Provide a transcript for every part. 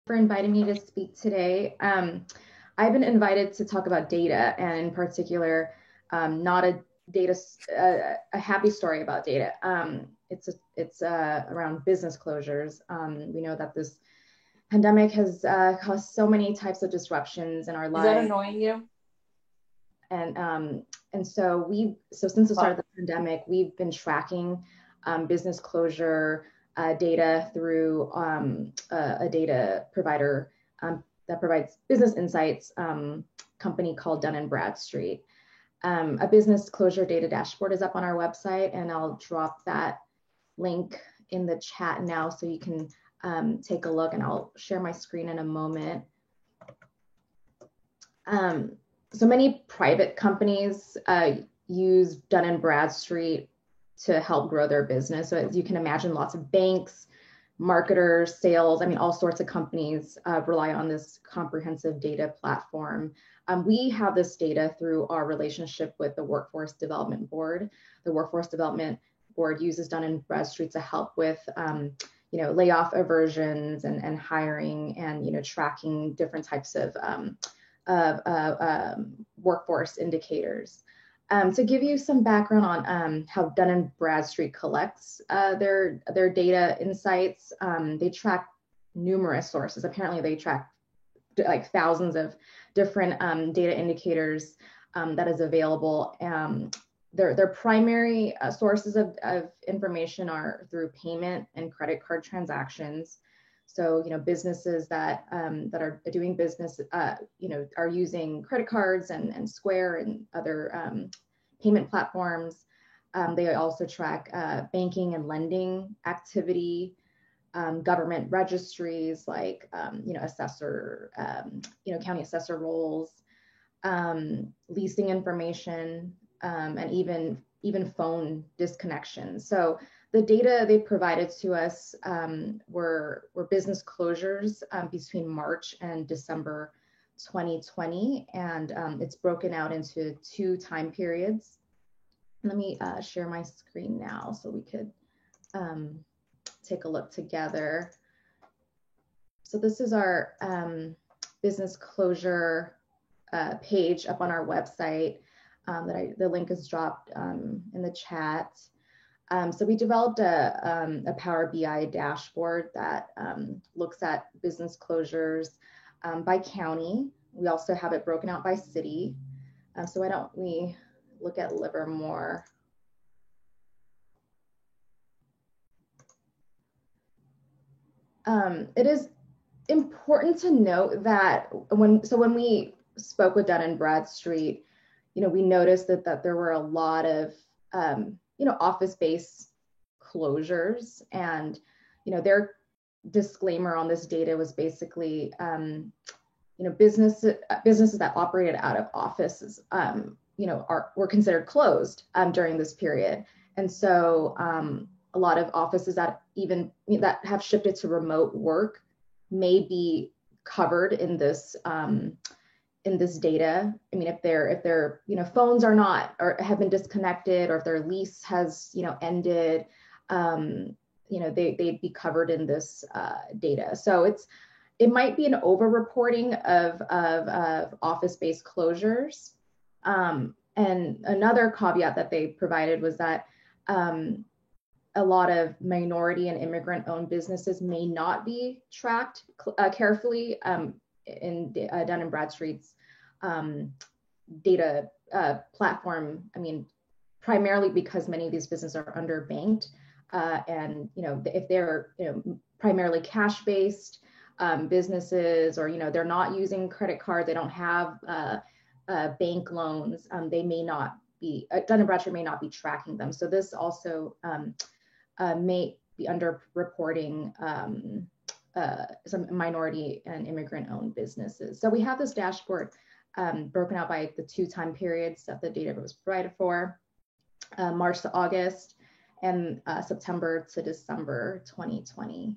For inviting me to speak today. I've been invited to talk about data, and in particular, not a data, a happy story about data. It's around business closures. We know that this pandemic has caused so many types of disruptions in our Is that lives, annoying you? and so since the start of Fuck. the pandemic, we've been tracking business closure data through a data provider that provides business insights company called Dun and Bradstreet. A business closure data dashboard is up on our website, and I'll drop that link in the chat now so you can take a look, and I'll share my screen in a moment. So many private companies use Dun and Bradstreet to help grow their business. So as you can imagine, lots of banks, marketers, sales, all sorts of companies rely on this comprehensive data platform. We have this data through our relationship with the Workforce Development Board. The Workforce Development Board uses Dun and Bradstreet to help with layoff aversions and hiring and tracking different types of workforce indicators. To give you some background on how Dun and Bradstreet collects their data insights, they track numerous sources. Apparently, they track like thousands of different data indicators that is available. Their primary sources of information are through payment and credit card transactions. So, businesses that are doing business, are using credit cards and Square and other payment platforms. They also track banking and lending activity, government registries like, assessor, county assessor rolls, leasing information, and even phone disconnections. So the data they provided to us were business closures between March and December 2020, and it's broken out into two time periods. Let me share my screen now so we could take a look together. So this is our business closure page up on our website the link is dropped in the chat. So we developed a Power BI dashboard that looks at business closures by county. We also have it broken out by city. So why don't we look at Livermore? It is important to note that when we spoke with Dun and Bradstreet, we noticed that there were a lot of office-based closures, and their disclaimer on this data was basically businesses that operated out of offices were considered closed during this period. And so a lot of offices that have shifted to remote work may be covered in this data. If their phones are not or have been disconnected, or if their lease has ended, they'd be covered in this data. So it might be an over-reporting of office-based closures. And another caveat that they provided was that a lot of minority and immigrant-owned businesses may not be tracked carefully in Dun and Bradstreet's data platform. Primarily because many of these businesses are underbanked, and if they're primarily cash-based businesses, or they're not using credit cards, they don't have bank loans, they may not be Dun and Bradstreet may not be tracking them. So this also may be underreporting some minority and immigrant-owned businesses. So we have this dashboard broken out by the two time periods that the data was provided for, March to August and September to December 2020.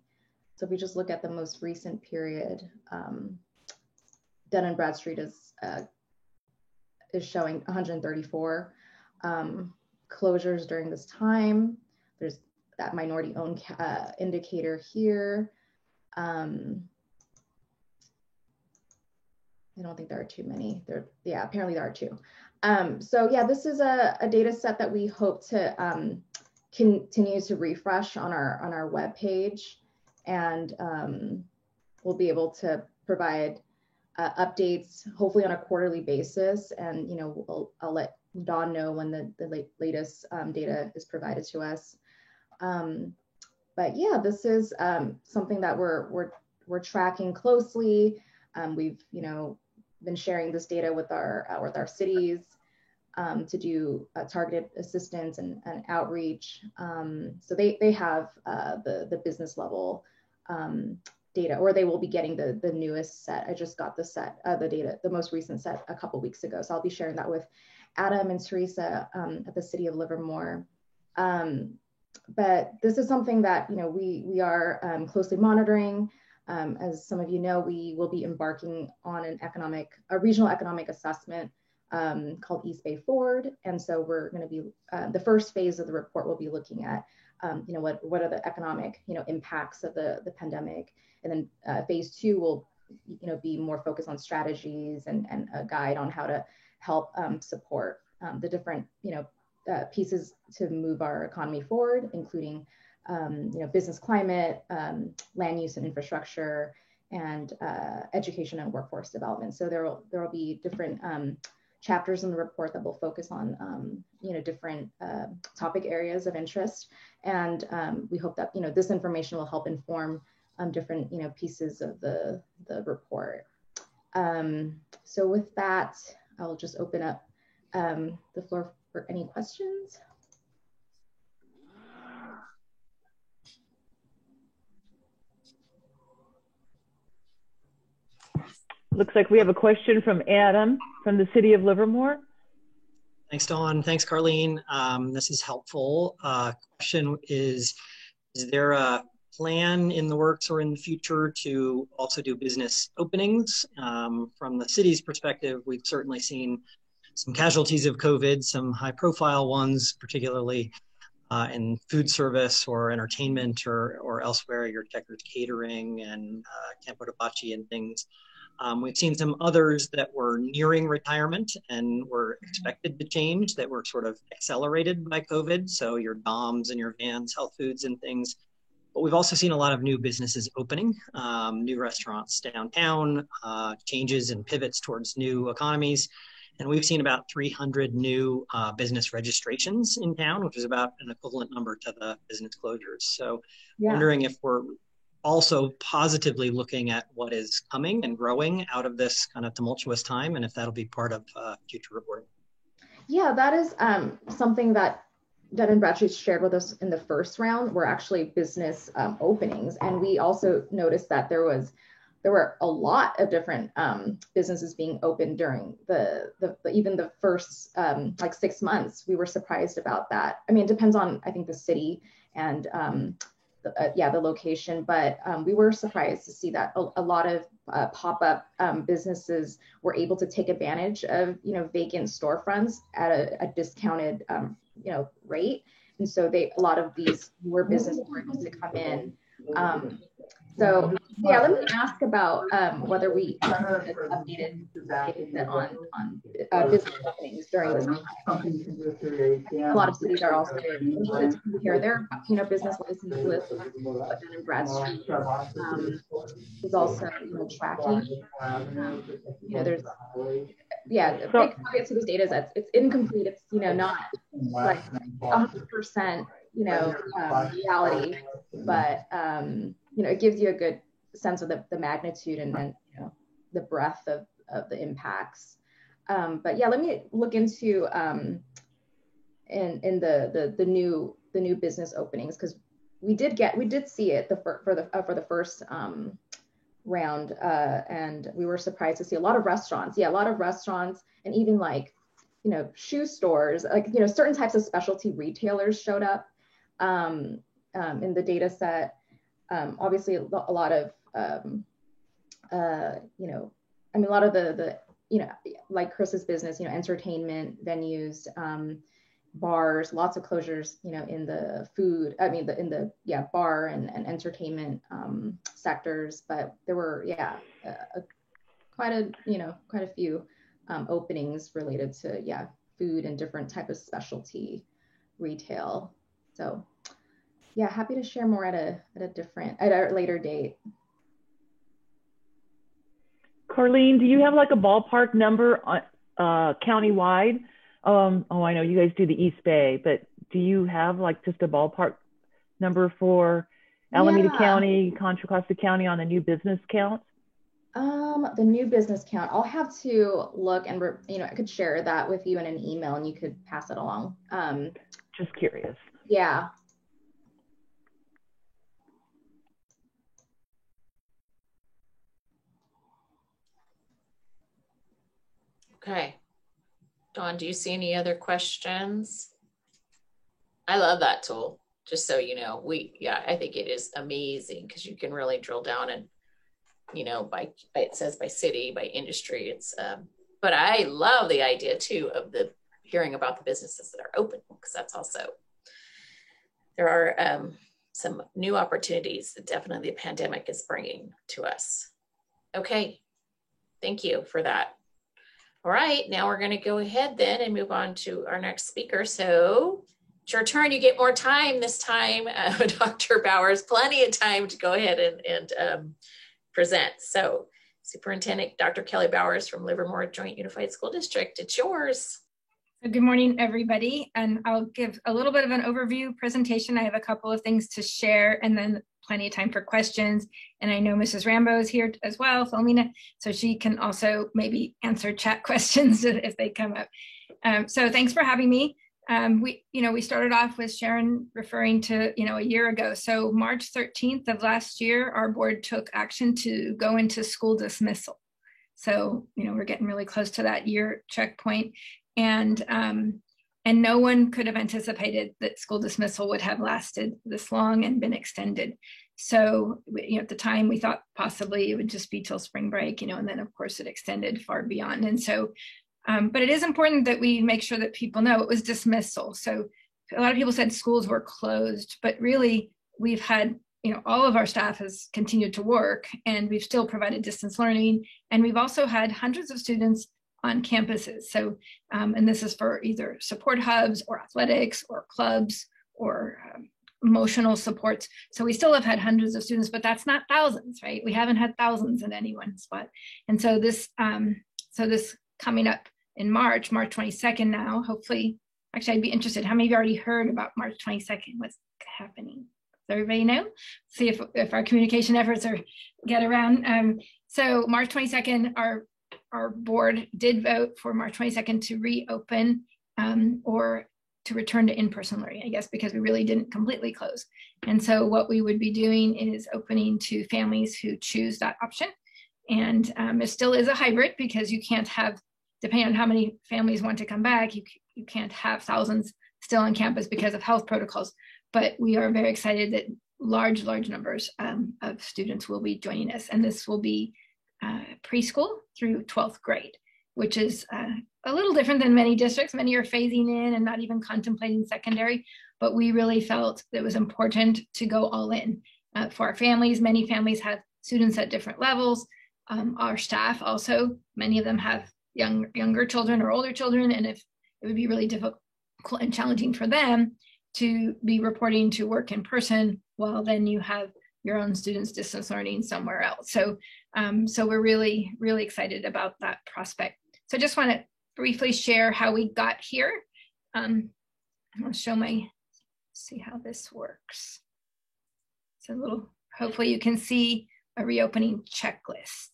So if we just look at the most recent period, Dun and Bradstreet is showing 134 closures during this time. There's that minority-owned indicator here. don't think there are too many. Yeah, apparently there are two. So yeah, this is a data set that we hope to continue to refresh on our web page, and we'll be able to provide updates, hopefully on a quarterly basis. And I'll let Dawn know when the latest data is provided to us. But yeah, this is something that we're tracking closely. We've been sharing this data with our cities to do targeted assistance and outreach. So they have the business level data, or they will be getting the newest set. I just got the data, the most recent set a couple weeks ago. So I'll be sharing that with Adam and Teresa at the City of Livermore. But this is something that we are closely monitoring. As some of you know, we will be embarking on a regional economic assessment called East Bay Forward, and so we're going to be the first phase of the report will be looking at what are the economic impacts of the pandemic, and then phase 2 will be more focused on strategies and a guide on how to help support the different pieces to move our economy forward, including business climate, land use and infrastructure, and education and workforce development. So there will be different chapters in the report that will focus on different topic areas of interest, and we hope that this information will help inform different pieces of the report. So with that, I'll just open up the floor for any questions. Looks like we have a question from Adam from the City of Livermore. Thanks, Dawn. Thanks, Carlene. This is helpful. Question is there a plan in the works or in the future to also do business openings? From the city's perspective, we've certainly seen some casualties of COVID, some high profile ones, particularly in food service or entertainment or elsewhere, your Checkers Catering and Campo de Bacci and things. We've seen some others that were nearing retirement and were expected to change, that were sort of accelerated by COVID. So your Doms and your Vans, Health Foods and things. But we've also seen a lot of new businesses opening, new restaurants downtown, changes and pivots towards new economies. And we've seen about 300 new business registrations in town, which is about an equivalent number to the business closures. So wondering if we're also positively looking at what is coming and growing out of this kind of tumultuous time, and if that'll be part of future reporting. Yeah, that is something that Dun & Bradstreet shared with us in the first round, were actually business openings. And we also noticed that there were a lot of different businesses being opened during even the first like 6 months. We were surprised about that. I mean, it depends on, I think, the city and the location, but we were surprised to see that a lot of pop-up businesses were able to take advantage of vacant storefronts at a discounted rate, and so a lot of these newer businesses were able to come in. So yeah, let me ask about whether we updated data on business openings during this time. A lot of cities are also interested to compare their business license list. But Dun & Bradstreet is also tracking. There's a big caveat to this data is that it's incomplete. It's not like 100% reality, but it gives you a good sense of the magnitude and the breadth of the impacts. But yeah, let me look into in the new business openings, because we did see it for the first round, and we were surprised to see a lot of restaurants. Yeah, a lot of restaurants, and even like shoe stores, like certain types of specialty retailers showed up in the data set. Obviously, a lot of a lot of the like Chris's business, entertainment venues, bars, lots of closures, in the food, in the bar and entertainment sectors. But there were, quite a few openings related to, yeah, food and different type of specialty retail. So yeah, happy to share more at a later date. Carlene, do you have like a ballpark number on countywide? I know you guys do the East Bay, but do you have like just a ballpark number for Alameda County, Contra Costa County on the new business count? The new business count, I'll have to look and, I could share that with you in an email and you could pass it along. Just curious. Yeah. Okay. Dawn, do you see any other questions? I love that tool. Just so you know, I think it is amazing because you can really drill down and, by it says by city, by industry. But I love the idea too of hearing about the businesses that are open, because that's also, there are some new opportunities that definitely the pandemic is bringing to us. Okay, thank you for that. All right, now we're going to go ahead then and move on to our next speaker. So it's your turn. You get more time this time, Dr. Bowers, plenty of time to go ahead and present. So Superintendent Dr. Kelly Bowers from Livermore Joint Unified School District, it's yours. Good morning, everybody. And I'll give a little bit of an overview presentation. I have a couple of things to share and then plenty of time for questions. And I know Mrs. Rambo is here as well, Philomena, so she can also maybe answer chat questions if they come up. So thanks for having me. We started off with Sharon referring to, a year ago. So March 13th of last year, our board took action to go into school dismissal. So, we're getting really close to that year checkpoint. And no one could have anticipated that school dismissal would have lasted this long and been extended. So, at the time we thought possibly it would just be till spring break, and then of course it extended far beyond. And so, but it is important that we make sure that people know it was dismissal. So a lot of people said schools were closed, but really we've had, all of our staff has continued to work and we've still provided distance learning. And we've also had hundreds of students on campuses. So, and this is for either support hubs or athletics or clubs or emotional supports. So we still have had hundreds of students, but that's not thousands, right? We haven't had thousands in any one spot. And so this coming up in March 22nd now, hopefully, actually I'd be interested, how many of you already heard about March 22nd, what's happening? Does everybody know? See if our communication efforts get around. So March 22nd, our board did vote for March 22nd to reopen or to return to in-person learning, I guess, because we really didn't completely close. And so what we would be doing is opening to families who choose that option. And it still is a hybrid because you can't have, depending on how many families want to come back, you can't have thousands still on campus because of health protocols. But we are very excited that large numbers of students will be joining us. And this will be preschool through 12th grade, which is a little different than many districts. Many are phasing in and not even contemplating secondary, but we really felt that it was important to go all in for our families. Many families have students at different levels. Our staff also, many of them have younger children or older children, and if it would be really difficult and challenging for them to be reporting to work in person while then you have your own students distance learning somewhere else. So we're really, really excited about that prospect. So I just want to briefly share how we got here. I'm going to see how this works. So hopefully you can see a reopening checklist.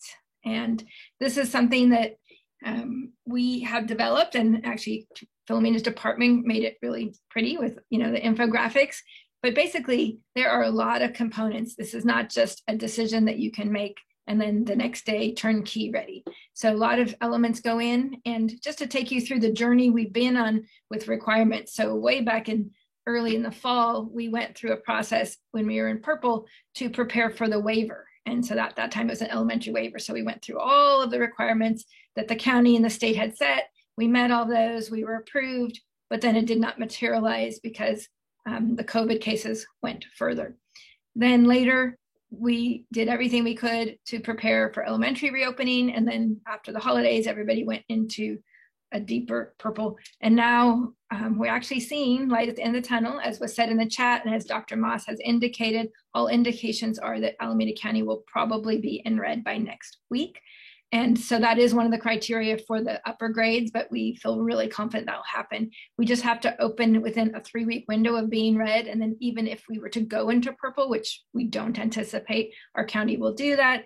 And this is something that we have developed, and actually Philomena's department made it really pretty with, the infographics. But basically, there are a lot of components. This is not just a decision that you can make and then the next day turnkey ready. So a lot of elements go in, and just to take you through the journey we've been on with requirements. So way back early in the fall, we went through a process when we were in purple to prepare for the waiver. And so that time it was an elementary waiver. So we went through all of the requirements that the county and the state had set. We met all those, we were approved, but then it did not materialize because the COVID cases went further. Then later, we did everything we could to prepare for elementary reopening. And then after the holidays, everybody went into a deeper purple. And now we're actually seeing light at the end of the tunnel, as was said in the chat. And as Dr. Moss has indicated, all indications are that Alameda County will probably be in red by next week. And so that is one of the criteria for the upper grades, but we feel really confident that'll happen. We just have to open within a 3-week window of being red. And then even if we were to go into purple, which we don't anticipate our county will do that,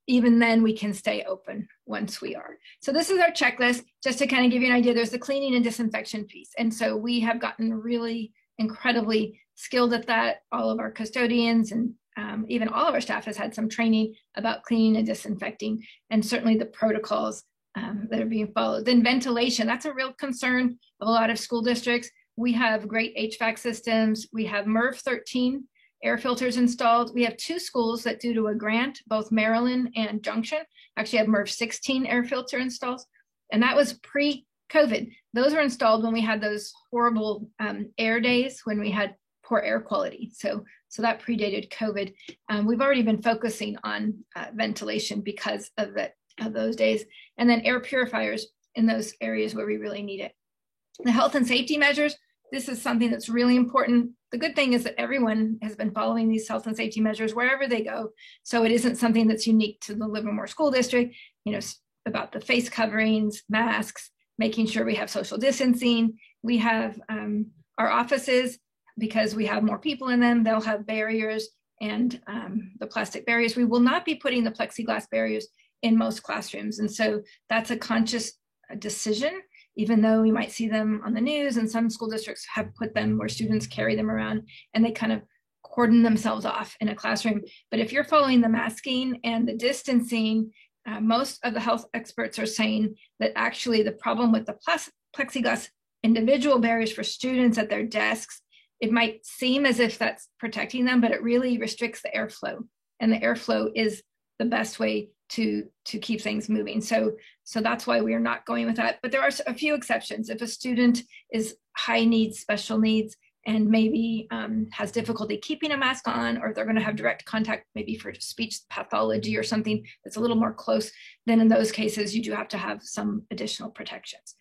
even then we can stay open once we are. So this is our checklist, just to kind of give you an idea. There's the cleaning and disinfection piece. And so we have gotten really incredibly skilled at that. All of our custodians and even all of our staff has had some training about cleaning and disinfecting, and certainly the protocols that are being followed. Then ventilation, that's a real concern of a lot of school districts. We have great HVAC systems. We have MERV 13 air filters installed. We have 2 schools that, due to a grant, both Maryland and Junction, actually have MERV 16 air filter installs. And that was pre-COVID. Those were installed when we had those horrible air days when we had poor air quality. So that predated COVID. We've already been focusing on ventilation because of those days. And then air purifiers in those areas where we really need it. The health and safety measures, this is something that's really important. The good thing is that everyone has been following these health and safety measures wherever they go. So it isn't something that's unique to the Livermore School District, about the face coverings, masks, making sure we have social distancing. We have our offices, because we have more people in them, they'll have barriers and the plastic barriers. We will not be putting the plexiglass barriers in most classrooms. And so that's a conscious decision, even though we might see them on the news, and some school districts have put them where students carry them around and they kind of cordon themselves off in a classroom. But if you're following the masking and the distancing, most of the health experts are saying that actually the problem with the plexiglass individual barriers for students at their desks, it might seem as if that's protecting them, but it really restricts the airflow. And the airflow is the best way to keep things moving. So that's why we are not going with that. But there are a few exceptions. If a student is high needs, special needs, and maybe has difficulty keeping a mask on, or they're going to have direct contact, maybe for speech pathology or something that's a little more close, then in those cases, you do have to have some additional protections.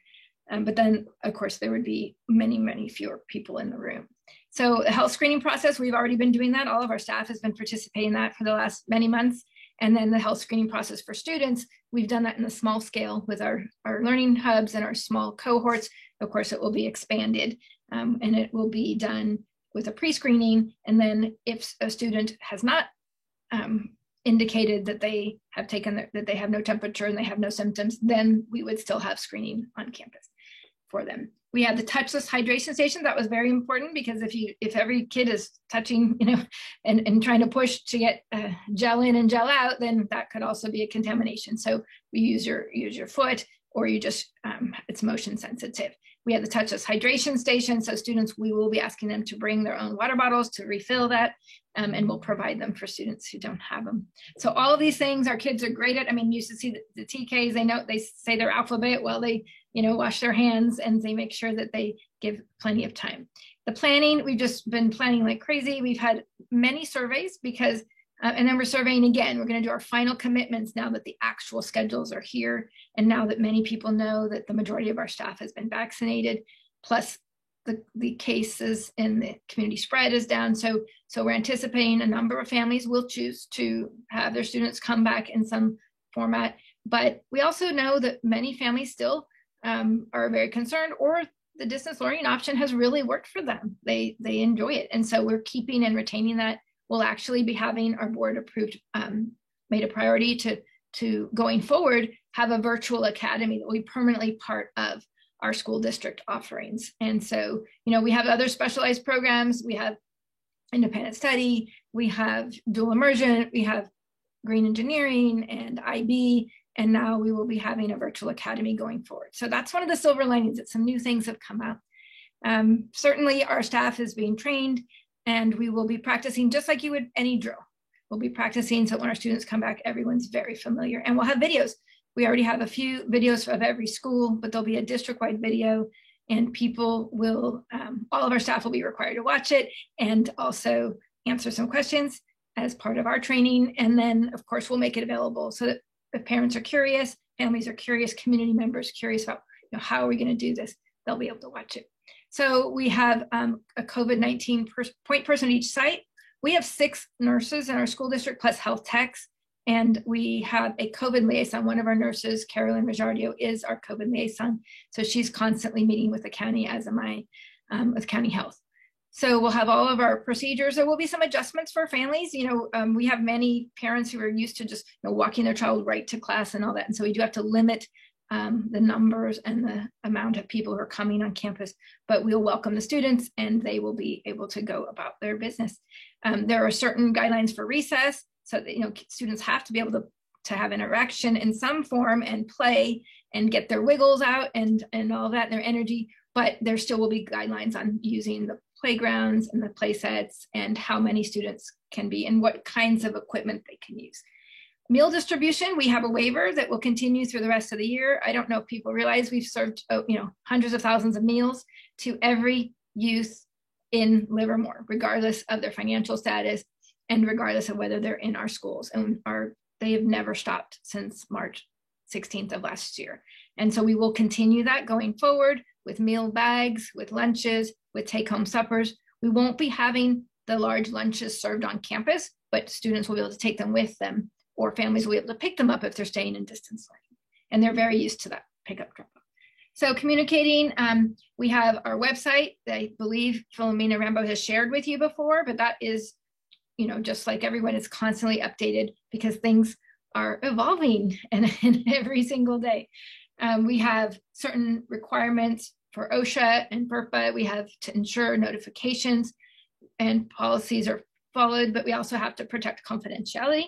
But then, of course, there would be many, many fewer people in the room. So the health screening process, we've already been doing that. All of our staff has been participating in that for the last many months. And then the health screening process for students, we've done that in a small scale with our learning hubs and our small cohorts. Of course, it will be expanded and it will be done with a pre-screening. And then if a student has not indicated that they have that they have no temperature and they have no symptoms, then we would still have screening on campus for them. We have the touchless hydration station. That was very important, because if every kid is touching, and trying to push to get gel in and gel out, then that could also be a contamination. So we use your foot, or you just, it's motion sensitive. We have the touchless hydration station. So students, we will be asking them to bring their own water bottles to refill that, and we'll provide them for students who don't have them. So all of these things our kids are great at. I mean, you used to see the TKs, they say their alphabet while they, wash their hands, and they make sure that they give plenty of time. The planning, we've just been planning like crazy. We've had many surveys because, and then we're surveying again. We're going to do our final commitments now that the actual schedules are here, and now that many people know that the majority of our staff has been vaccinated, plus the cases and the community spread is down. So we're anticipating a number of families will choose to have their students come back in some format. But we also know that many families still are very concerned, or the distance learning option has really worked for them. They enjoy it. And so we're keeping and retaining that. We'll actually be having our board approved, made a priority to going forward, have a virtual academy that will be permanently part of our school district offerings. And so, we have other specialized programs. We have independent study, we have dual immersion, we have green engineering and IB, and now we will be having a virtual academy going forward. So that's one of the silver linings, that some new things have come out. Certainly our staff is being trained, and we will be practicing just like you would any drill. We'll be practicing so when our students come back, everyone's very familiar, and we'll have videos. We already have a few videos of every school, but there'll be a district-wide video, and people will, all of our staff will be required to watch it and also answer some questions. as part of our training. And then, of course, we'll make it available so that if parents are curious, families are curious, community members curious about, how are we going to do this, they'll be able to watch it. So we have a COVID-19 point person at each site. We have 6 nurses in our school district plus health techs, and we have a COVID liaison. One of our nurses, Carolyn Rijardio, is our COVID liaison. So she's constantly meeting with the county, as am I, with county health. So we'll have all of our procedures. There will be some adjustments for families. We have many parents who are used to just walking their child right to class and all that. And so we do have to limit the numbers and the amount of people who are coming on campus, but we'll welcome the students and they will be able to go about their business. There are certain guidelines for recess, so that students have to be able to have interaction in some form and play and get their wiggles out and all that, and their energy, but there still will be guidelines on using the playgrounds and the play sets and how many students can be and what kinds of equipment they can use. Meal distribution, we have a waiver that will continue through the rest of the year. I don't know if people realize we've served hundreds of thousands of meals to every youth in Livermore, regardless of their financial status and regardless of whether they're in our schools. And they have never stopped since March 16th of last year. And so we will continue that going forward with meal bags, with lunches, with take-home suppers. We won't be having the large lunches served on campus, but students will be able to take them with them, or families will be able to pick them up if they're staying in distance learning. And they're very used to that pickup drop-off. So communicating, we have our website that I believe Philomena Rambo has shared with you before, but that is, just like everyone, is constantly updated because things are evolving and every single day. We have certain requirements for OSHA and FERPA. We have to ensure notifications and policies are followed, but we also have to protect confidentiality.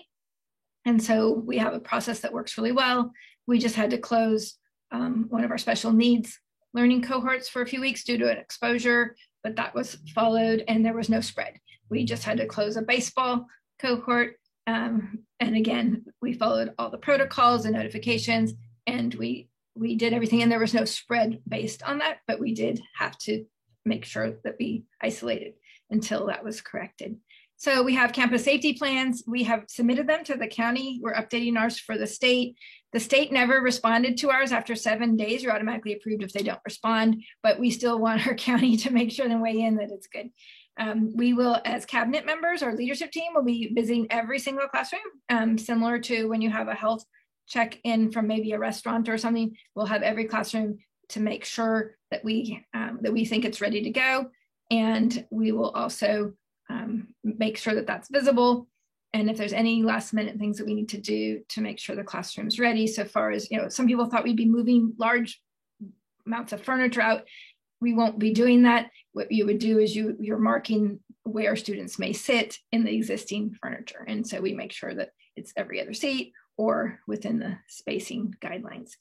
And so we have a process that works really well. We just had to close one of our special needs learning cohorts for a few weeks due to an exposure, but that was followed and there was no spread. We just had to close a baseball cohort. And again, we followed all the protocols and notifications, and we did everything, and there was no spread based on that, but we did have to make sure that we isolated until that was corrected. So we have campus safety plans. We have submitted them to the county. We're updating ours for the state. The state never responded to ours. After 7 days, you're automatically approved if they don't respond, but we still want our county to make sure and weigh in that it's good. We will, as cabinet members, our leadership team will be visiting every single classroom, similar to when you have a health check-in from maybe a restaurant or something. We'll have every classroom to make sure that we think it's ready to go. And we will also make sure that that's visible. And if there's any last minute things that we need to do to make sure the classroom's ready, so far as, some people thought we'd be moving large amounts of furniture out. We won't be doing that. What you would do is you're marking where students may sit in the existing furniture. And so we make sure that it's every other seat or within the spacing guidelines.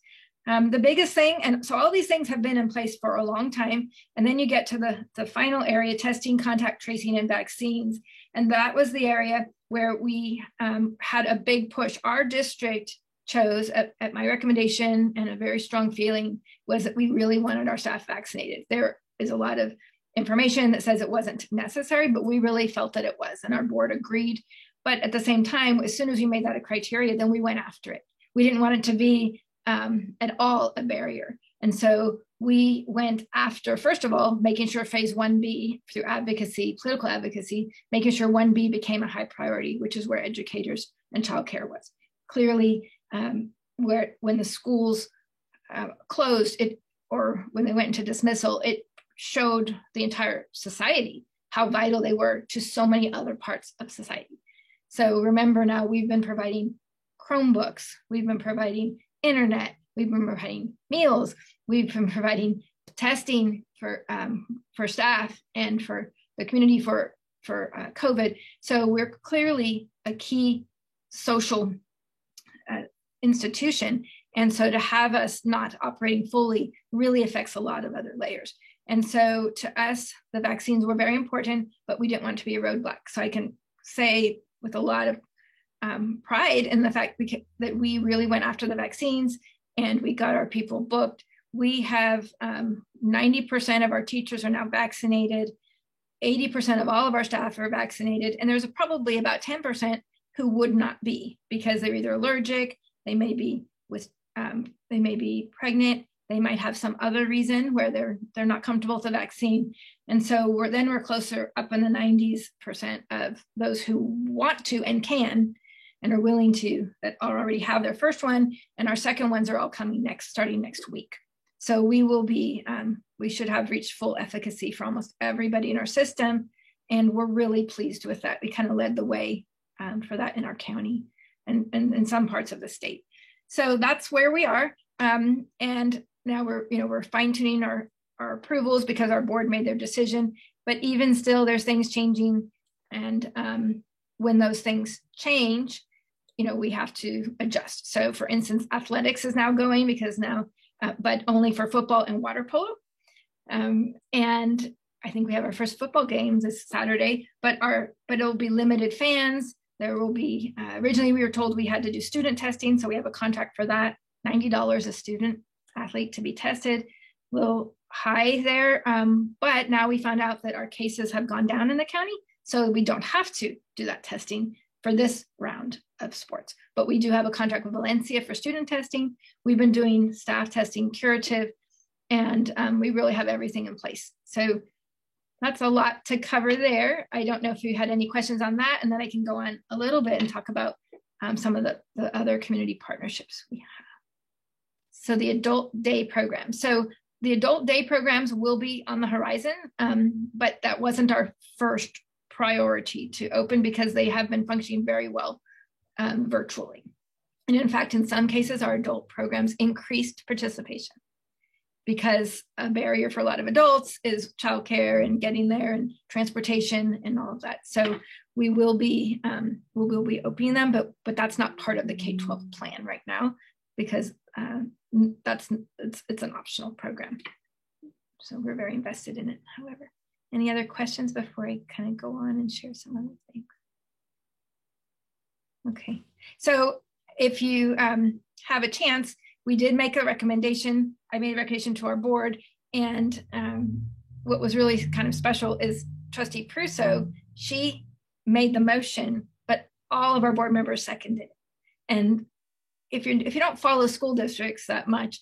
The biggest thing, and so all these things have been in place for a long time, and then you get to the final area, testing, contact tracing, and vaccines. And that was the area where we had a big push. Our district chose, at my recommendation and a very strong feeling, was that we really wanted our staff vaccinated. There is a lot of information that says it wasn't necessary, but we really felt that it was, and our board agreed. But at the same time, as soon as we made that a criteria, then we went after it. We didn't want it to be at all a barrier. And so we went after, first of all, making sure phase 1B through advocacy, political advocacy, making sure 1B became a high priority, which is where educators and childcare was. Clearly, when the schools closed, or when they went into dismissal, it showed the entire society how vital they were to so many other parts of society. So remember now, we've been providing Chromebooks, we've been providing internet, we've been providing meals, we've been providing testing for staff and for the community for COVID. So we're clearly a key social institution. And so to have us not operating fully really affects a lot of other layers. And so to us, the vaccines were very important, but we didn't want to be a roadblock. So I can say with a lot of pride in the fact that we really went after the vaccines and we got our people booked. We have 90% of our teachers are now vaccinated. 80% of all of our staff are vaccinated, and there's probably about 10% who would not be because they're either allergic, they may be pregnant, they might have some other reason where they're not comfortable with the vaccine. And so we're closer up in the 90% of those who want to and can and are willing to, that already have their first one, and our second ones are all coming starting next week. So we will be, we should have reached full efficacy for almost everybody in our system, and we're really pleased with that. We kind of led the way for that in our county and in some parts of the state. So that's where we are, and now we're fine-tuning our approvals because our board made their decision. But even still, there's things changing, and when those things change, we have to adjust. So for instance, athletics is now going because now, but only for football and water polo. And I think we have our first football game this Saturday, but it'll be limited fans. There will be, originally we were told we had to do student testing. So we have a contract for that, $90 a student athlete to be tested. A little high there, but now we found out that our cases have gone down in the county. So we don't have to do that testing for this round of sports, but we do have a contract with Valencia for student testing. We've been doing staff testing, curative, and we really have everything in place. So that's a lot to cover there. I don't know if you had any questions on that, and then I can go on a little bit and talk about some of the other community partnerships we have. So the adult day program. So the adult day programs will be on the horizon, but that wasn't our first priority to open because they have been functioning very well virtually. And in fact, in some cases, our adult programs increased participation because a barrier for a lot of adults is childcare and getting there and transportation and all of that. So we will be opening them, but that's not part of the K-12 plan right now because it's an optional program. So we're very invested in it, however. Any other questions before I kind of go on and share some other things? Okay, so if you have a chance, we did make a recommendation. I made a recommendation to our board, and what was really kind of special is Trustee Prusso, she made the motion, but all of our board members seconded it. And if you don't follow school districts that much,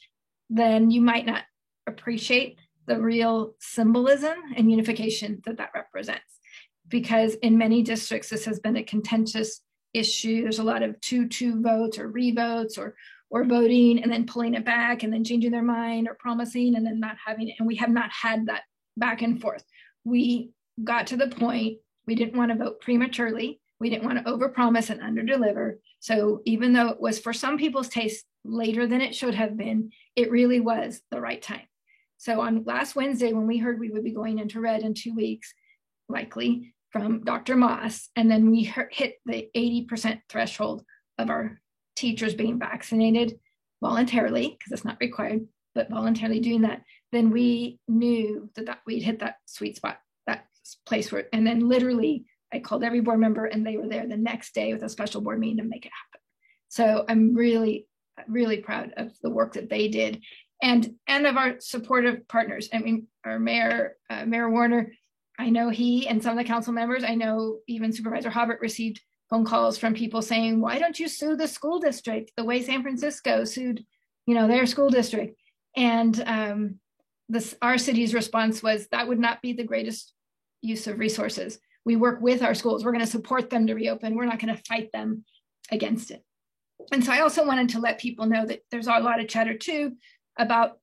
then you might not appreciate the real symbolism and unification that represents. Because in many districts, this has been a contentious issue. There's a lot of 2-2 votes or revotes or voting and then pulling it back and then changing their mind or promising and then not having it. And we have not had that back and forth. We got to the point, we didn't want to vote prematurely. We didn't want to overpromise and underdeliver. So even though it was for some people's taste later than it should have been, it really was the right time. So on last Wednesday, when we heard we would be going into red in 2 weeks, likely from Dr. Moss, and then we hit the 80% threshold of our teachers being vaccinated voluntarily, because it's not required, but voluntarily doing that, then we knew that we'd hit that sweet spot, that place where, and then literally I called every board member and they were there the next day with a special board meeting to make it happen. So I'm really, really proud of the work that they did and of our supportive partners. I mean, our Mayor Warner, I know he and some of the council members, I know even Supervisor Hobbert received phone calls from people saying, why don't you sue the school district the way San Francisco sued, their school district? And our city's response was that would not be the greatest use of resources. We work with our schools. We're going to support them to reopen. We're not going to fight them against it. And so I also wanted to let people know that there's a lot of chatter too about,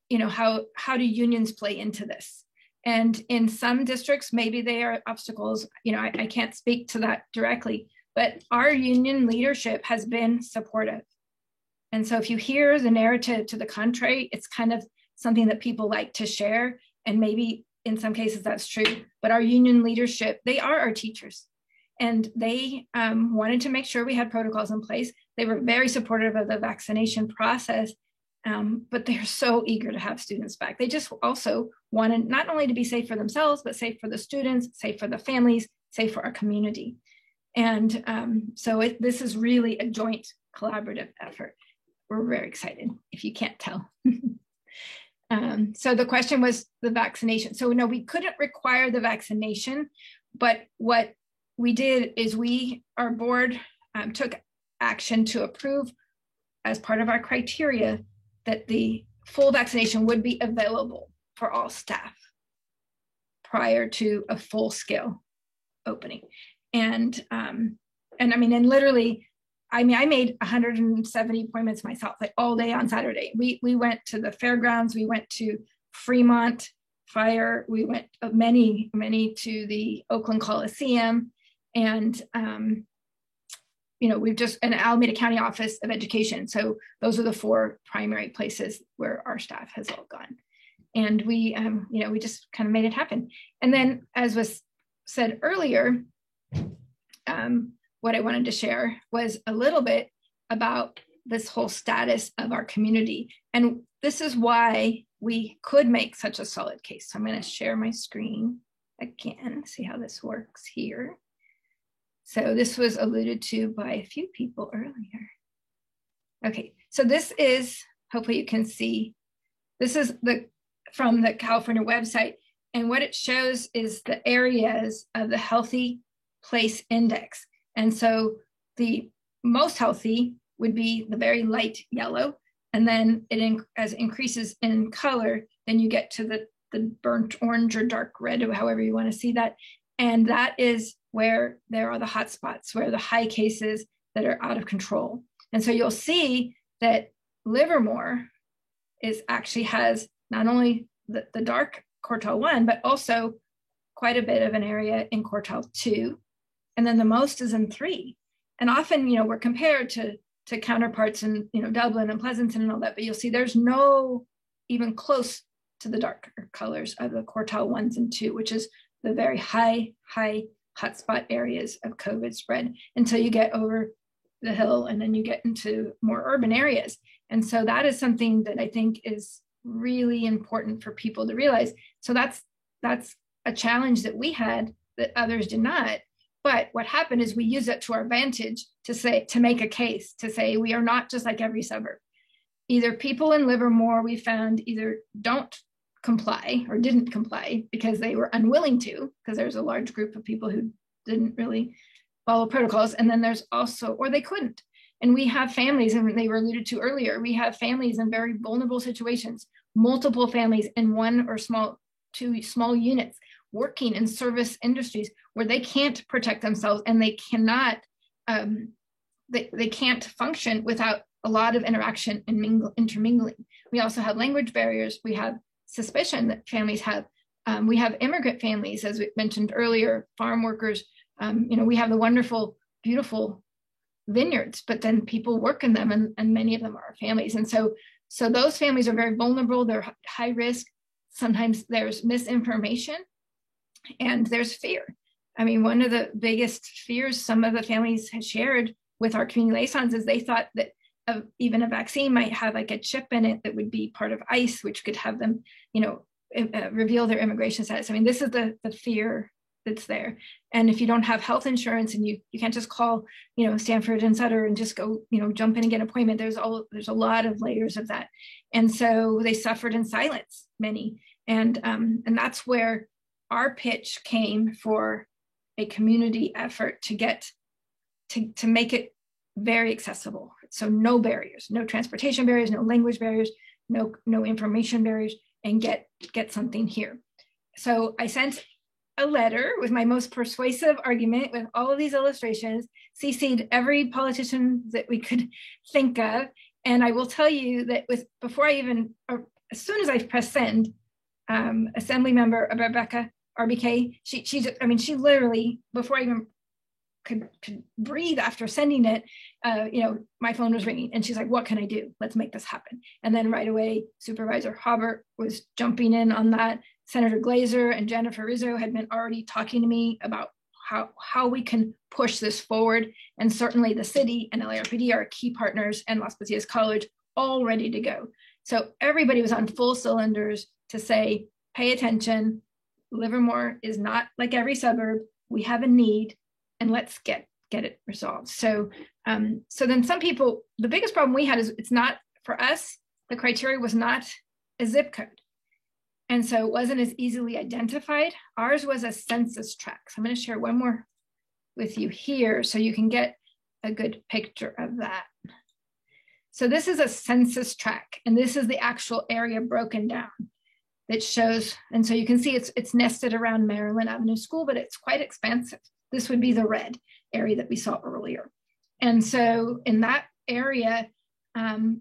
how do unions play into this? And in some districts, maybe they are obstacles. I can't speak to that directly, but our union leadership has been supportive. And so if you hear the narrative to the contrary, it's kind of something that people like to share. And maybe in some cases that's true, but our union leadership, they are our teachers. And they wanted to make sure we had protocols in place. They were very supportive of the vaccination process, but they're so eager to have students back. They just also wanted not only to be safe for themselves, but safe for the students, safe for the families, safe for our community. And so this is really a joint collaborative effort. We're very excited, if you can't tell. So the question was the vaccination. So no, we couldn't require the vaccination, but what we did is our board took action to approve as part of our criteria that the full vaccination would be available for all staff prior to a full scale opening. And literally, I made 170 appointments myself, like all day on Saturday. We went to the fairgrounds, we went to Fremont Fire, we went many to the Oakland Coliseum, and we've just an Alameda County Office of Education. So those are the 4 primary places where our staff has all gone. And we just kind of made it happen. And then, as was said earlier, what I wanted to share was a little bit about this whole status of our community. And this is why we could make such a solid case. So I'm going to share my screen again, see how this works here. So this was alluded to by a few people earlier. Okay, so this is, hopefully you can see, this is from the California website. And what it shows is the areas of the Healthy Place Index. And so the most healthy would be the very light yellow. And then as it increases in color, then you get to the burnt orange or dark red, or however you want to see that. And that is where there are the hot spots, where the high cases that are out of control. And so you'll see that Livermore actually has not only the dark quartile 1, but also quite a bit of an area in quartile 2. And then the most is in 3. And often, we're compared to counterparts in, Dublin and Pleasanton and all that, but you'll see there's no even close to the darker colors of the quartile 1s and 2, which is the very high hotspot areas of COVID spread, until you get over the hill and then you get into more urban areas. And so that is something that I think is really important for people to realize. So that's a challenge that we had that others did not. But what happened is we use it to our advantage to make a case, to say we are not just like every suburb. Either people in Livermore, we found, either don't comply or didn't comply because they were unwilling to, because there's a large group of people who didn't really follow protocols. And then there's also, or they couldn't. And we have families, and they were alluded to earlier, we have families in very vulnerable situations, multiple families in 1 or 2 small units, working in service industries where they can't protect themselves, and they cannot, they can't function without a lot of interaction and intermingling. We also have language barriers. We have suspicion that families have. We have immigrant families, as we mentioned earlier, farm workers. We have the wonderful, beautiful vineyards, but then people work in them, and many of them are families. And so those families are very vulnerable. They're high risk. Sometimes there's misinformation and there's fear. I mean, one of the biggest fears some of the families had shared with our community liaisons is they thought that even a vaccine might have like a chip in it that would be part of ICE, which could have them, reveal their immigration status. I mean, this is the fear that's there. And if you don't have health insurance, and you can't just call, Stanford and Sutter and just go, jump in and get an appointment. There's a lot of layers of that. And so they suffered in silence, many. And that's where our pitch came for a community effort to make it very accessible. So no barriers, no transportation barriers, no language barriers, no information barriers, and get something here. So I sent a letter with my most persuasive argument, with all of these illustrations, CC'd every politician that we could think of. And I will tell you that as soon as I pressed send, Assembly Member Rebecca RBK, she literally, before I even could breathe after sending it, my phone was ringing, and she's like, what can I do? Let's make this happen. And then right away, Supervisor Hobart was jumping in on that. Senator Glazer and Jennifer Rizzo had been already talking to me about how we can push this forward. And certainly the city and LARPD are key partners, and Las Positas College, all ready to go. So everybody was on full cylinders to say, pay attention. Livermore is not like every suburb. We have a need, and let's get it resolved. So then some people, the biggest problem we had is, it's not, for us, the criteria was not a zip code. And so it wasn't as easily identified. Ours was a census tract. So I'm going to share one more with you here so you can get a good picture of that. So this is a census tract, and this is the actual area broken down that shows, and so you can see it's nested around Maryland Avenue School, but it's quite expansive. This would be the red area that we saw earlier. And so in that area,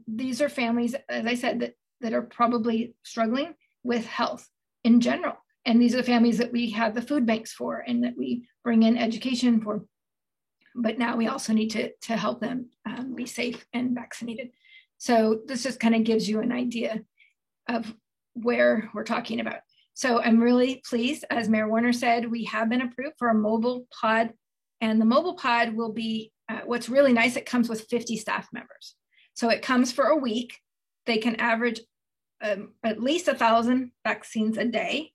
these are families, as I said, that are probably struggling with health in general. And these are the families that we have the food banks for and that we bring in education for. But now we also need to help them be safe and vaccinated. So this just kind of gives you an idea of where we're talking about. So I'm really pleased, as Mayor Warner said, we have been approved for a mobile pod, and the mobile pod will be, what's really nice, it comes with 50 staff members. So it comes for a week. They can average at least 1,000 vaccines a day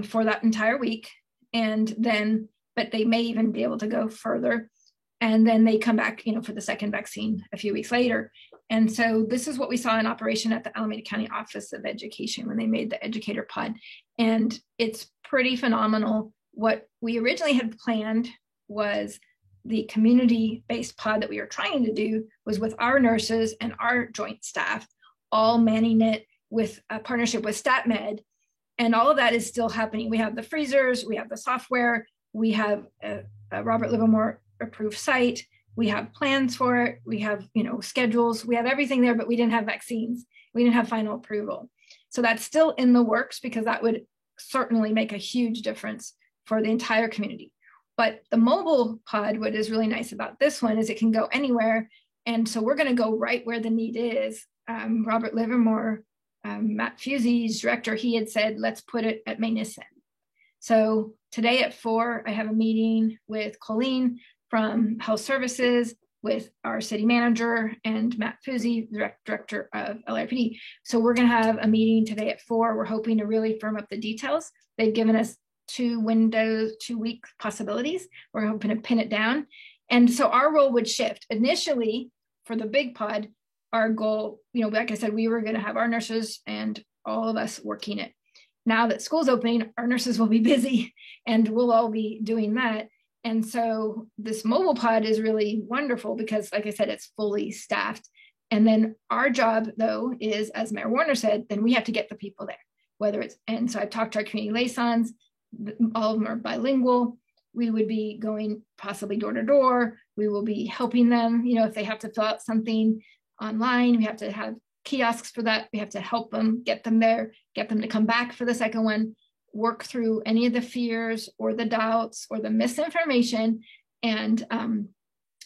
for that entire week. And then, but they may even be able to go further. And then they come back, for the second vaccine a few weeks later. And so this is what we saw in operation at the Alameda County Office of Education when they made the educator pod. And it's pretty phenomenal. What we originally had planned was the community-based pod that we were trying to do was with our nurses and our joint staff, all manning it with a partnership with StatMed. And all of that is still happening. We have the freezers, we have the software, we have a Robert Livermore approved site, we have plans for it, we have schedules, we have everything there, but we didn't have vaccines. We didn't have final approval. So that's still in the works because that would certainly make a huge difference for the entire community. But the mobile pod, what is really nice about this one is it can go anywhere. And so we're going to go right where the need is. Robert Livermore, Matt Fusey's director, he had said, let's put it at Maynison. So today at 4, I have a meeting with Colleen from Health Services, with our city manager, and Matt Fusey, director of LAPD. So we're going to have a meeting today at 4. We're hoping to really firm up the details. They've given us 2-week possibilities. We're hoping to pin it down. And so our role would shift. Initially, for the big pod, our goal, like I said, we were going to have our nurses and all of us working it. Now that school's opening, our nurses will be busy and we'll all be doing that. And so this mobile pod is really wonderful because, like I said, it's fully staffed. And then our job, though, is, as Mayor Warner said, then we have to get the people there, and so I've talked to our community liaisons, all of them are bilingual. We would be going possibly door to door. We will be helping them, if they have to fill out something online, we have to have kiosks for that. We have to help them, get them there, get them to come back for the second one, work through any of the fears or the doubts or the misinformation, and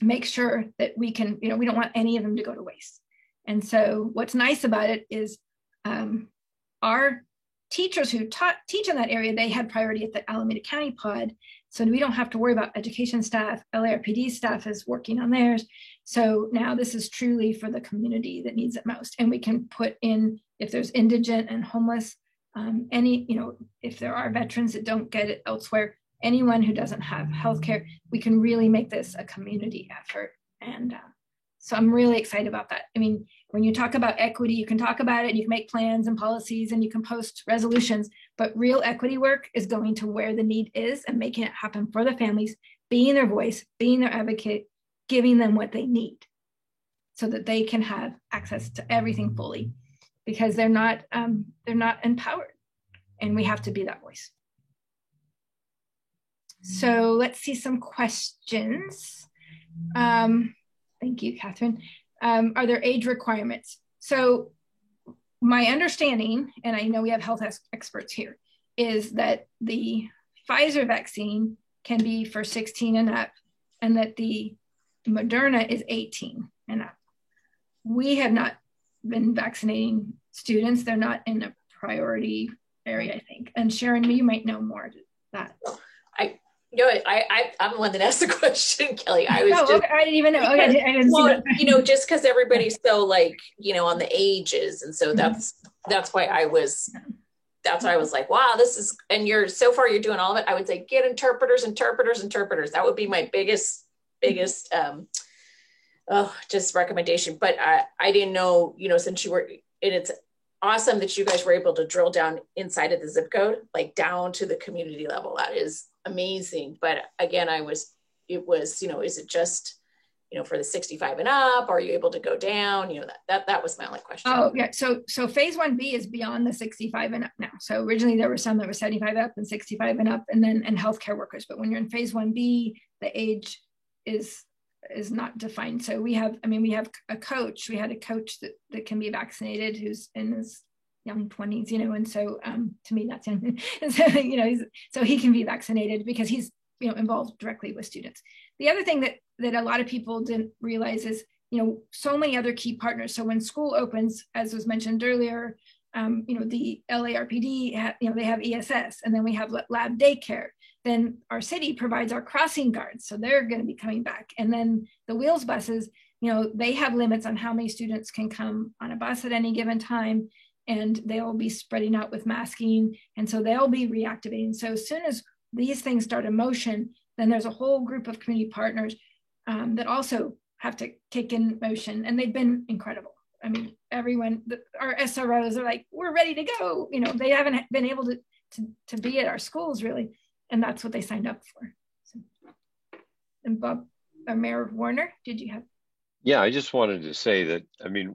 make sure that we can, we don't want any of them to go to waste. And so what's nice about it is our teachers who teach in that area, they had priority at the Alameda County pod. So we don't have to worry about education staff. LARPD staff is working on theirs. So now this is truly for the community that needs it most. And we can put in, if there's indigent and homeless, if there are veterans that don't get it elsewhere, anyone who doesn't have healthcare, we can really make this a community effort. And so I'm really excited about that. I mean, when you talk about equity, you can talk about it, and you can make plans and policies and you can post resolutions, but real equity work is going to where the need is and making it happen for the families, being their voice, being their advocate, giving them what they need so that they can have access to everything fully, because they're not empowered, and we have to be that voice. So let's see some questions. Thank you, Catherine. Are there age requirements? So my understanding, and I know we have health experts here, is that the Pfizer vaccine can be for 16 and up, and that the Moderna is 18 and up. We have not been vaccinating students. They're not in a priority area, I think. And Sharon, you might know more to that. I'm the one that asked the question, Kelly. I didn't even know. Okay, I didn't see that. Just because everybody's so on the ages, and so that's why I was like, wow, this is, and you're doing all of it. I would say get interpreters. That would be my biggest just recommendation. But I didn't know, since you were, and it's awesome that you guys were able to drill down inside of the zip code, like down to the community level. That is amazing. But again, it was, is it just, for the 65 and up? Are you able to go down? That was my only question. Oh yeah. So phase 1B is beyond the 65 and up now. So originally there were some that were 75 up and 65 and up, and healthcare workers. But when you're in phase 1B, the age is not defined. So we have a coach. We had a coach that can be vaccinated who's in his young 20s, and so to me that's young. And so so he can be vaccinated because he's involved directly with students. The other thing that a lot of people didn't realize is so many other key partners. So when school opens, as was mentioned earlier, the LARPD they have ESS, and then we have lab daycare. Then our city provides our crossing guards, so they're going to be coming back. And then the Wheels buses, they have limits on how many students can come on a bus at any given time, and they'll be spreading out with masking, and so they'll be reactivating. So as soon as these things start in motion, then there's a whole group of community partners that also have to kick in motion, and they've been incredible. I mean, everyone, our SROs are like, we're ready to go. They haven't been able to be at our schools really, and that's what they signed up for. So, and Bob, Mayor Warner, did you have? Yeah, I just wanted to say that,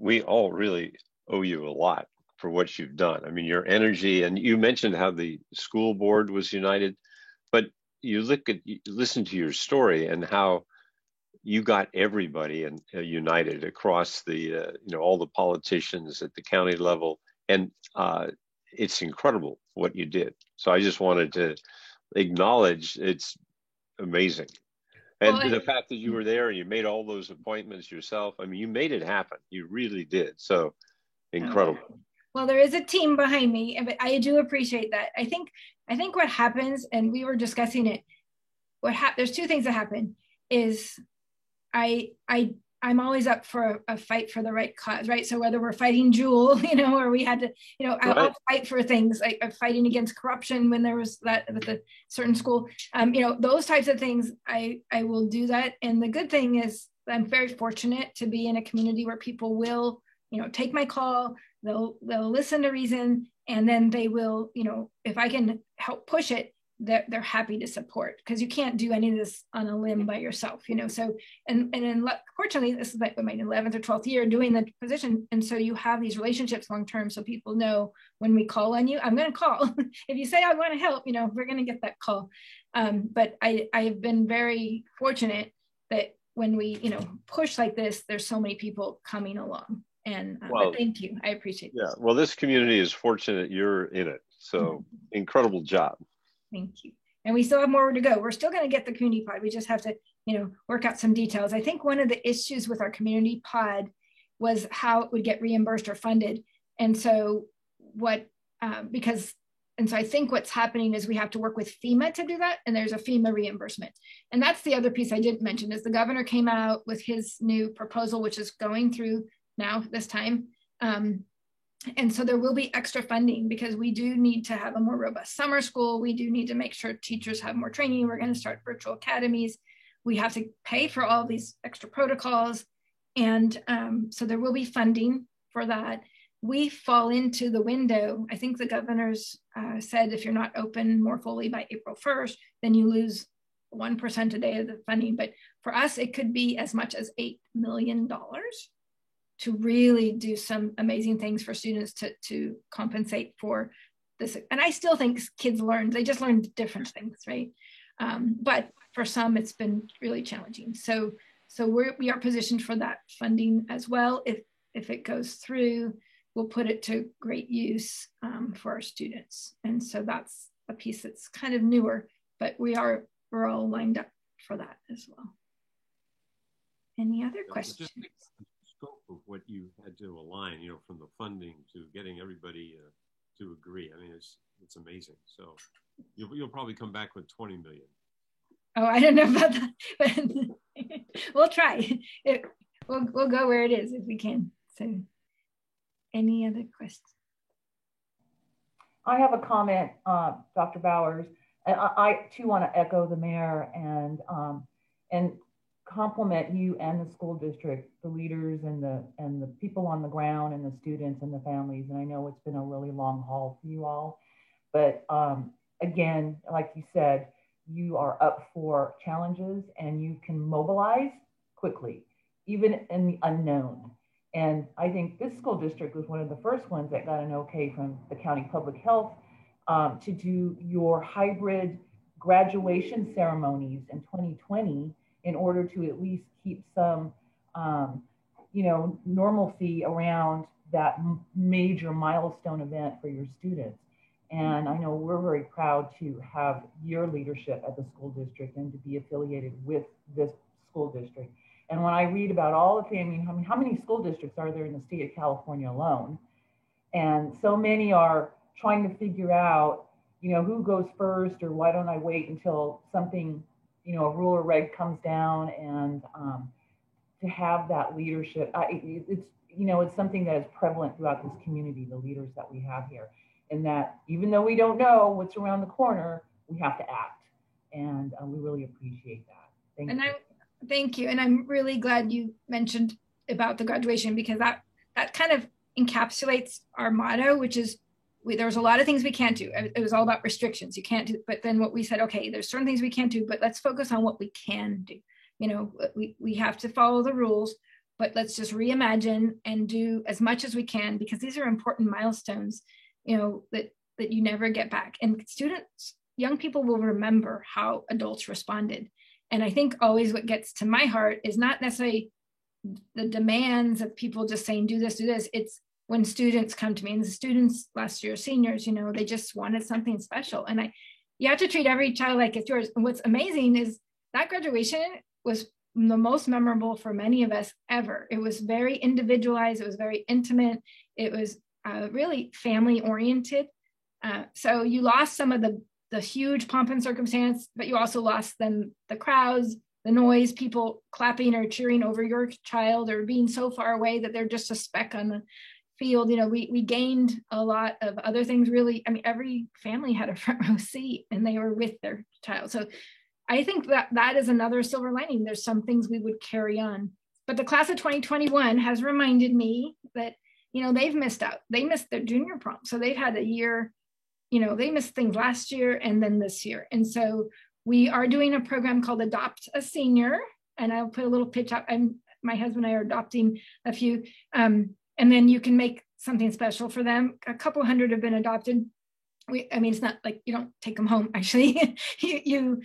we all really owe you a lot for what you've done. Your energy, and you mentioned how the school board was united, but you listen to your story and how you got everybody and united across the, all the politicians at the county level. And it's incredible what you did. So I just wanted to acknowledge it's amazing. And the fact that you were there and you made all those appointments yourself, you made it happen. You really did. So incredible. Well, there is a team behind me, but I do appreciate that. I think what happens, and we were discussing it, there's two things that happen is I'm always up for a fight for the right cause, right? So whether we're fighting Juul, or we had to, right. I'll fight for things like fighting against corruption when there was that with a certain school, those types of things, I will do that. And the good thing is I'm very fortunate to be in a community where people will, take my call, they'll listen to reason, and then they will, if I can help push it, they're happy to support, because you can't do any of this on a limb by yourself, so and fortunately this is like my 11th or 12th year doing the position, and so you have these relationships long term, so people know when we call on you, I'm going to call. If you say I want to help, we're going to get that call. But I've been very fortunate that when we push like this, there's so many people coming along, and thank you, I appreciate it. Yeah, well, this community is fortunate you're in it, so incredible job. Thank you. And we still have more to go. We're still going to get the community pod. We just have to, work out some details. I think one of the issues with our community pod was how it would get reimbursed or funded. And so I think what's happening is we have to work with FEMA to do that. And there's a FEMA reimbursement. And that's the other piece I didn't mention is the governor came out with his new proposal, which is going through now this time. And so there will be extra funding because we do need to have a more robust summer school. We do need to make sure teachers have more training. We're going to start virtual academies. We have to pay for all these extra protocols. And so there will be funding for that. We fall into the window. I think the governor's said if you're not open more fully by April 1st, then you lose 1% a day of the funding. But for us, it could be as much as $8 million to really do some amazing things for students to compensate for this. And I still think kids they just learn different things, right? But for some, it's been really challenging. So we are positioned for that funding as well. If it goes through, we'll put it to great use for our students. And so that's a piece that's kind of newer, but we're all lined up for that as well. Any other questions? Scope of what you had to align, from the funding to getting everybody to agree. It's amazing. So you'll probably come back with 20 million. Oh, I don't know about that, but we'll try. We'll go where it is if we can. So any other questions? I have a comment, Dr. Bowers. I too want to echo the mayor and compliment you and the school district, the leaders and the people on the ground and the students and the families. And I know it's been a really long haul for you all, but again, like you said, you are up for challenges and you can mobilize quickly, even in the unknown. And I think this school district was one of the first ones that got an okay from the county public health to do your hybrid graduation ceremonies in 2020 in order to at least keep some, normalcy around that major milestone event for your students. And I know we're very proud to have your leadership at the school district and to be affiliated with this school district. And when I read about all the family, how many school districts are there in the state of California alone? And so many are trying to figure out, who goes first, or why don't I wait until something, a rule or reg comes down, and to have that leadership. It's something that is prevalent throughout this community, the leaders that we have here, and that even though we don't know what's around the corner, we have to act. And we really appreciate that. Thank you. Thank you. And I'm really glad you mentioned about the graduation, because that kind of encapsulates our motto, which is there's a lot of things we can't do. It was all about restrictions. You can't do, but then what we said, okay, there's certain things we can't do, but let's focus on what we can do. We have to follow the rules, but let's just reimagine and do as much as we can, because these are important milestones, that you never get back. And students, young people will remember how adults responded. And I think always what gets to my heart is not necessarily the demands of people just saying, do this, do this. It's when students come to me, and the students last year, seniors, they just wanted something special. And you have to treat every child like it's yours. And what's amazing is that graduation was the most memorable for many of us ever. It was very individualized. It was very intimate. It was really family oriented. So you lost some of the huge pomp and circumstance, but you also lost the crowds, the noise, people clapping or cheering over your child, or being so far away that they're just a speck on the field. We gained a lot of other things, really. I mean, every family had a front row seat and they were with their child. So I think that is another silver lining. There's some things we would carry on. But the class of 2021 has reminded me that, they've missed out. They missed their junior prom. So they've had a year, they missed things last year and then this year. And so we are doing a program called Adopt a Senior. And I'll put a little pitch up. My husband and I are adopting a few. And then you can make something special for them. A couple hundred have been adopted. It's not like you don't take them home. Actually, you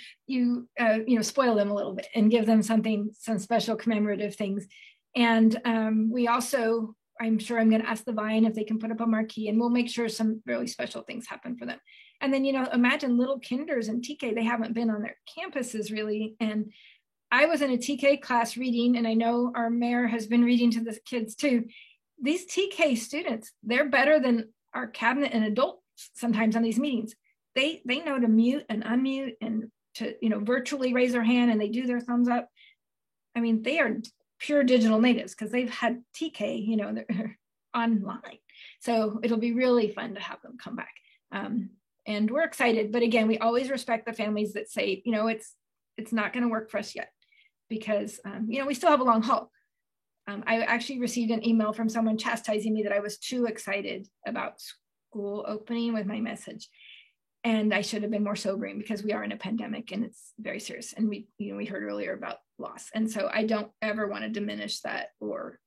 spoil them a little bit and give them some special commemorative things. And we also, I'm sure I'm going to ask the Vine if they can put up a marquee, and we'll make sure some really special things happen for them. And then imagine little kinders and TK. They haven't been on their campuses really. And I was in a TK class reading, and I know our mayor has been reading to the kids too. These TK students, they're better than our cabinet and adults sometimes on these meetings. They know to mute and unmute and to virtually raise their hand, and they do their thumbs up. They are pure digital natives because they've had TK, they're online. So it'll be really fun to have them come back. And we're excited, but again, we always respect the families that say, it's not going to work for us yet, because we still have a long haul. I actually received an email from someone chastising me that I was too excited about school opening with my message. And I should have been more sobering, because we are in a pandemic and it's very serious. And we heard earlier about loss. And so I don't ever want to diminish that or,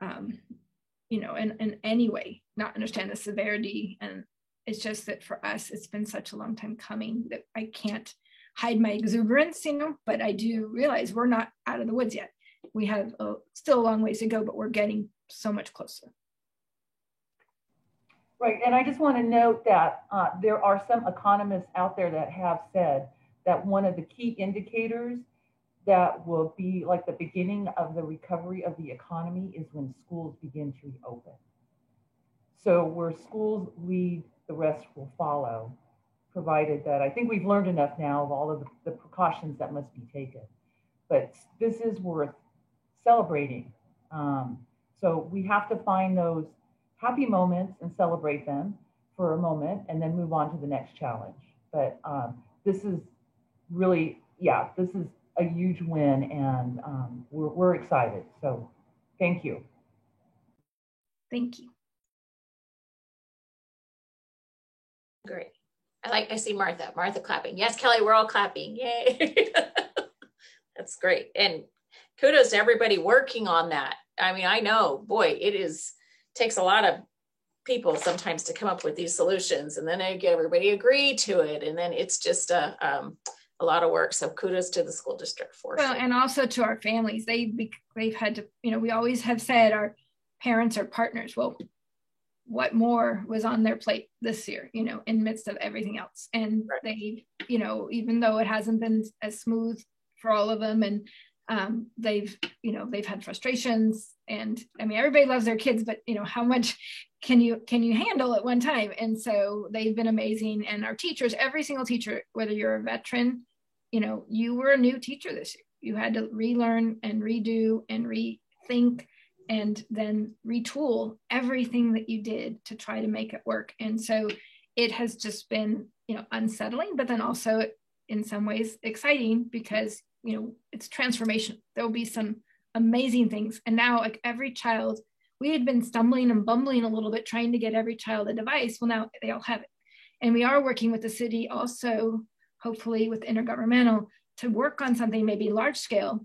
in any way, not understand the severity. And it's just that for us, it's been such a long time coming that I can't hide my exuberance, but I do realize we're not out of the woods yet. We have still a long ways to go, but we're getting so much closer. Right, and I just want to note that there are some economists out there that have said that one of the key indicators that will be like the beginning of the recovery of the economy is when schools begin to reopen. So where schools lead, the rest will follow, provided that I think we've learned enough now of all of the precautions that must be taken. But this is worth celebrating. So we have to find those happy moments and celebrate them for a moment and then move on to the next challenge. But this is really, this is a huge win, and we're excited. So thank you. Thank you. Great. I see Martha clapping. Yes, Kelly, we're all clapping. Yay. That's great. And kudos to everybody working on that. I mean, I know, boy, takes a lot of people sometimes to come up with these solutions, and then I get everybody agree to it. And then it's just a lot of work. So kudos to the school district for well, sure. And also to our families. They've had to, we always have said our parents are partners. Well, what more was on their plate this year, in midst of everything else? And right. They, even though it hasn't been as smooth for all of them, and they've had frustrations, and I mean, everybody loves their kids, but how much can you handle at one time? And so they've been amazing. And our teachers, every single teacher, whether you're a veteran, you were a new teacher this year. You had to relearn and redo and rethink and then retool everything that you did to try to make it work. And so it has just been, unsettling, but then also in some ways exciting, because, it's transformation. There'll be some amazing things. And now, like, every child, we had been stumbling and bumbling a little bit trying to get every child a device. Well, now they all have it. And we are working with the city also, hopefully with intergovernmental, to work on something maybe large scale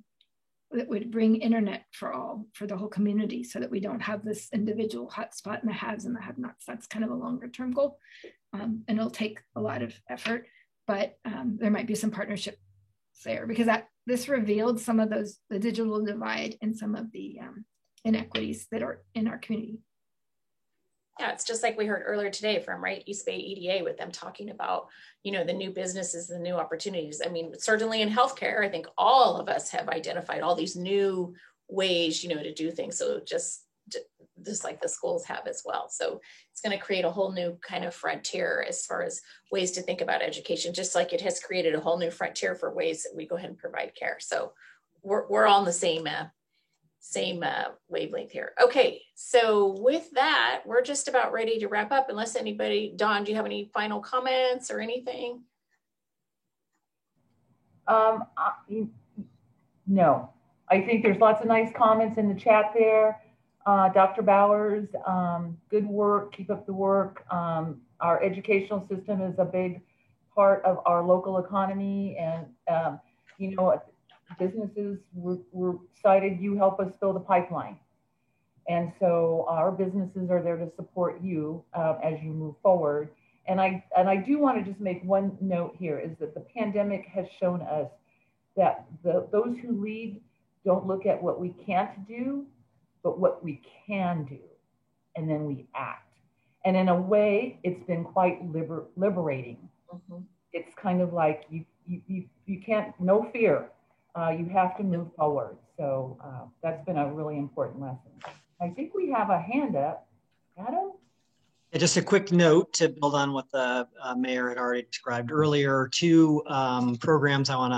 that would bring internet for the whole community, so that we don't have this individual hotspot and the haves and the have-nots. That's kind of a longer term goal. And it'll take a lot of effort, but there might be some partnership there, because this revealed some of the digital divide and some of the inequities that are in our community. Yeah, it's just like we heard earlier today from East Bay EDA, with them talking about, the new businesses, the new opportunities. I mean, certainly in healthcare, I think all of us have identified all these new ways, to do things. So just like the schools have as well. So it's going to create a whole new kind of frontier as far as ways to think about education, just like it has created a whole new frontier for ways that we go ahead and provide care. So we're all on the same wavelength here. Okay, so with that, we're just about ready to wrap up, unless anybody, Dawn, do you have any final comments or anything? No, I think there's lots of nice comments in the chat there. Dr. Bowers, good work, keep up the work. Our educational system is a big part of our local economy, and businesses were cited, you help us fill the pipeline. And so our businesses are there to support you as you move forward. And I do want to just make one note here, is that the pandemic has shown us that those who lead don't look at what we can't do, but what we can do, and then we act. And in a way, it's been quite liberating. Mm-hmm. It's kind of like you can't, no fear. You have to move forward. So that's been a really important lesson. I think we have a hand up. Adam? Yeah, just a quick note to build on what the mayor had already described earlier. Two programs I want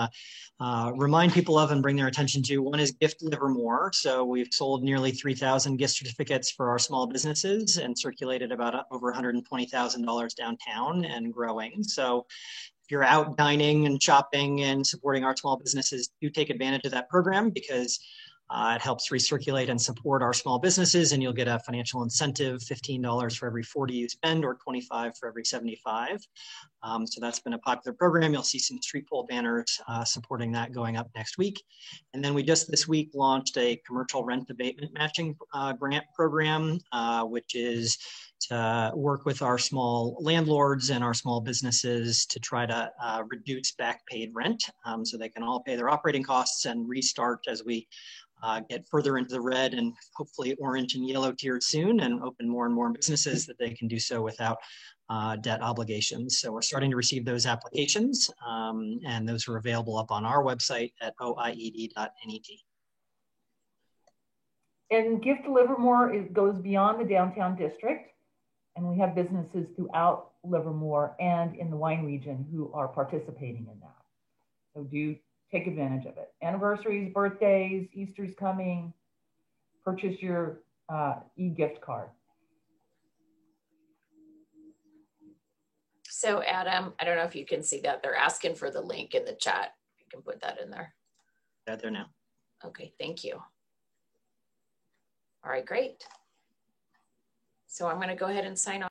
to remind people of and bring their attention to. One is Gift Livermore. So we've sold nearly 3,000 gift certificates for our small businesses and circulated about over $120,000 downtown and growing. So if you're out dining and shopping and supporting our small businesses, do take advantage of that program, because it helps recirculate and support our small businesses, and you'll get a financial incentive, $15 for every 40 you spend, or $25 for every 75. So that's been a popular program. You'll see some street pole banners supporting that going up next week. And then we just this week launched a commercial rent abatement matching grant program, which is to work with our small landlords and our small businesses to try to reduce back paid rent, so they can all pay their operating costs and restart as we get further into the red and hopefully orange and yellow tiers soon, and open more and more businesses that they can do so without debt obligations. So we're starting to receive those applications, and those are available up on our website at oied.net. And Gift Livermore goes beyond the downtown district, and we have businesses throughout Livermore and in the wine region who are participating in that. So do take advantage of it. Anniversaries, birthdays, Easter's coming, purchase your e-gift card. So Adam, I don't know if you can see that. They're asking for the link in the chat. You can put that in there. Out there now. Okay, thank you. All right, great. So I'm going to go ahead and sign off.